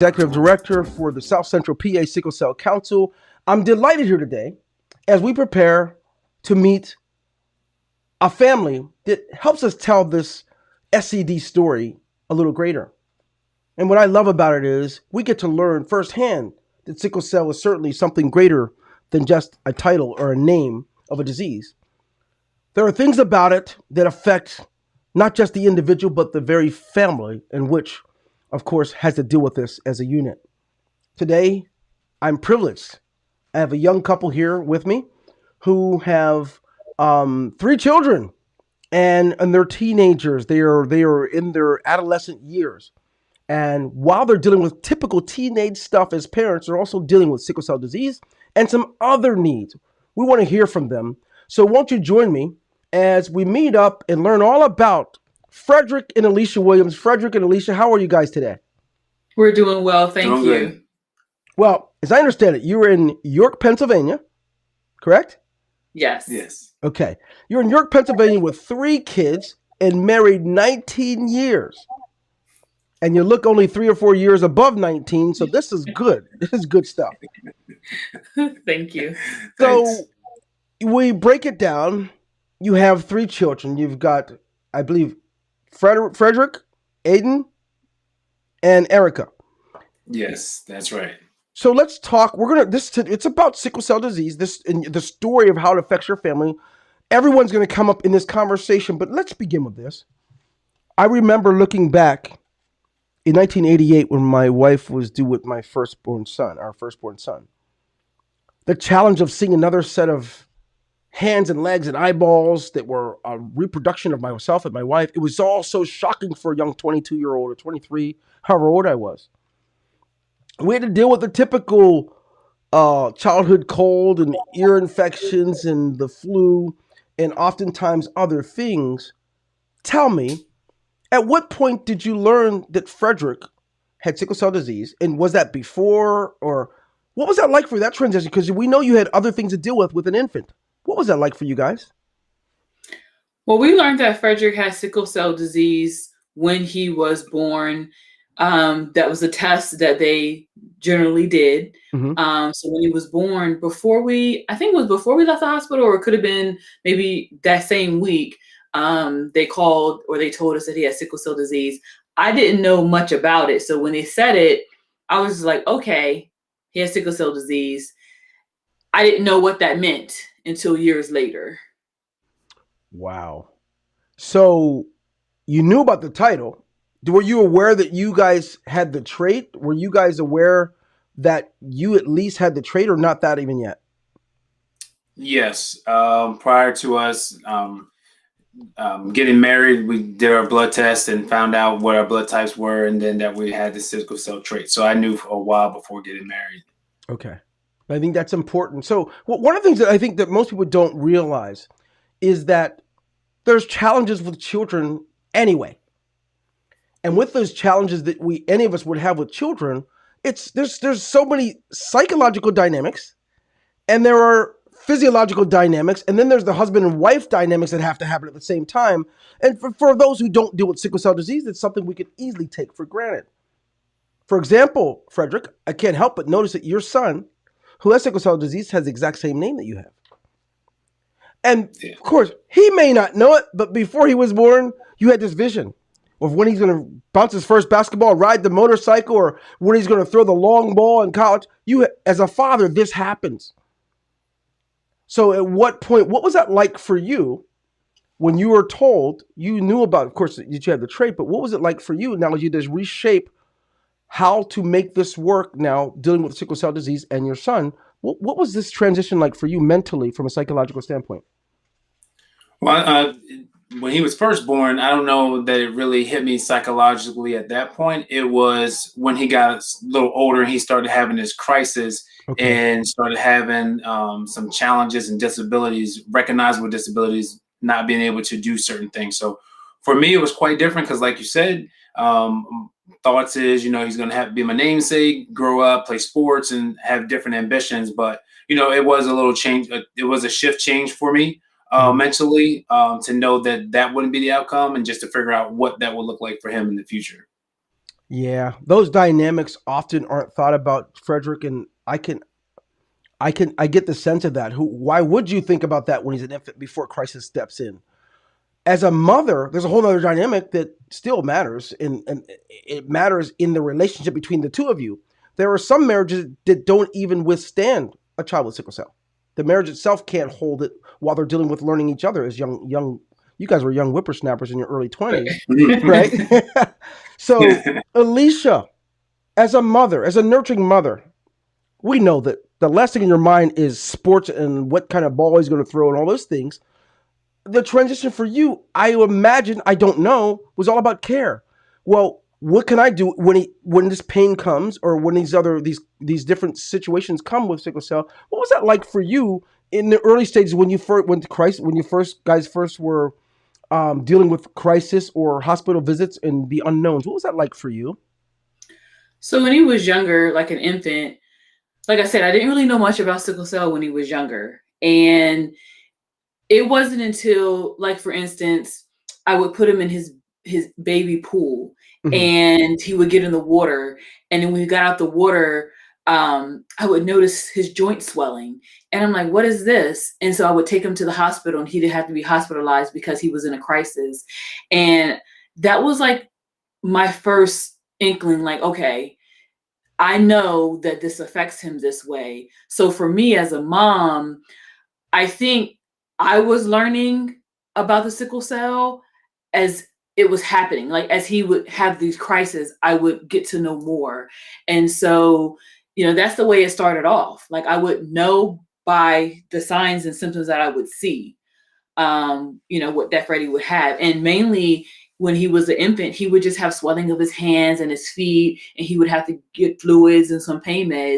Executive Director for the South Central PA Sickle Cell Council. I'm delighted here today as we prepare to meet a family that helps us tell this SCD story a little greater. And what I love about it is we get to learn firsthand that sickle cell is certainly something greater than just a title or a name of a disease. There are things about it that affect not just the individual, but the very family in which, of course, has to deal with this as a unit. Today, I'm privileged. I have a young couple here with me who have three children, and they're teenagers. They are in their adolescent years, and while they're dealing with typical teenage stuff as parents, they're also dealing with sickle cell disease and some other needs. We want to hear from them. So won't you join me as we meet up and learn all about Frederick and Alicia Williams. Frederick and Alicia, how are you guys today? We're doing well, thank you. Well, as I understand it, you were in York, Pennsylvania, correct? Yes. Okay. You're in York, Pennsylvania with three kids and married 19 years. And you look only 3 or 4 years above 19, so this is good. This is good stuff. Thank you. So we break it down. You have three children. You've got, I believe, Frederick, Aiden, and Erica. Yes, that's right. So let's talk. It's about sickle cell disease. This and the story of how it affects your family. Everyone's going to come up in this conversation, but let's begin with this. I remember looking back in 1988 when my wife was due with my firstborn son, our firstborn son. The challenge of seeing another set of hands and legs and eyeballs that were a reproduction of myself and my wife. It was all so shocking for a young 22-year-old or 23, however old I was. We had to deal with the typical childhood cold and ear infections and the flu and oftentimes other things. Tell me, at what point did you learn that Frederick had sickle cell disease? And was that before, or what was that like for that transition? Because we know you had other things to deal with an infant. What was that like for you guys? Well, we learned that Frederick had sickle cell disease when he was born. That was a test that they generally did. Mm-hmm. So when he was born, I think it was before we left the hospital, or it could have been maybe that same week, they called or they told us that he had sickle cell disease. I didn't know much about it. So when they said it, I was like, okay, he has sickle cell disease. I didn't know what that meant until years later. Wow. So you knew about the title. Were you aware that you guys had the trait? Were you guys aware that you at least had the trait, or not that even yet? Yes. Prior to us getting married, we did our blood test and found out what our blood types were, and then that we had the sickle cell trait. So I knew for a while before getting married. Okay. I think that's important. So one of the things that I think that most people don't realize is that there's challenges with children anyway. And with those challenges that any of us would have with children, there's so many psychological dynamics, and there are physiological dynamics, and then there's the husband and wife dynamics that have to happen at the same time. And for those who don't deal with sickle cell disease, it's something we could easily take for granted. For example, Frederick, I can't help but notice that your son, who has sickle cell disease, has the exact same name that you have. And of course, he may not know it, but before he was born, you had this vision of when he's going to bounce his first basketball, ride the motorcycle, or when he's going to throw the long ball in college. You, as a father, this happens. So at what point, what was that like for you when you were told, you knew about, of course, that you had the trait, but what was it like for you now as you just reshape how to make this work now, dealing with sickle cell disease and your son? What was this transition like for you mentally from a psychological standpoint? Well, when he was first born, I don't know that it really hit me psychologically at that point. It was when he got a little older and he started having his crisis. Okay. And started having some challenges and disabilities, recognizable disabilities, not being able to do certain things. So for me, it was quite different because, like you said, thoughts is, he's going to have be my namesake, grow up, play sports, and have different ambitions. But, it was a little change. It was a shift change for me mentally to know that wouldn't be the outcome, and just to figure out what that would look like for him in the future. Yeah, those dynamics often aren't thought about, Frederick, and I get the sense of that. Why would you think about that when he's an infant before crisis steps in? As a mother, there's a whole other dynamic that still matters, and it matters in the relationship between the two of you. There are some marriages that don't even withstand a child with sickle cell. The marriage itself can't hold it while they're dealing with learning each other as young. You guys were young whippersnappers in your early 20s, right? So, Alicia, as a mother, as a nurturing mother, we know that the last thing in your mind is sports and what kind of ball he's going to throw and all those things. The transition for you, I imagine, I don't know, was all about care. Well, what can I do when this pain comes, or when these different situations come with sickle cell? What was that like for you in the early stages when you first guys first were dealing with crisis or hospital visits and the unknowns? What was that like for you? So when he was younger, like an infant, like I said, I didn't really know much about sickle cell when he was younger. And it wasn't until, like, for instance, I would put him in his baby pool, Hmm. and he would get in the water. And then when he got out the water, I would notice his joint swelling. And I'm like, what is this? And so I would take him to the hospital, and he'd have to be hospitalized because he was in a crisis. And that was like my first inkling, like, okay, I know that this affects him this way. So for me as a mom, I think I was learning about the sickle cell as it was happening. Like, as he would have these crises, I would get to know more. And so, that's the way it started off. Like, I would know by the signs and symptoms that I would see, what that Freddie would have. And mainly when he was an infant, he would just have swelling of his hands and his feet, and he would have to get fluids and some pain meds.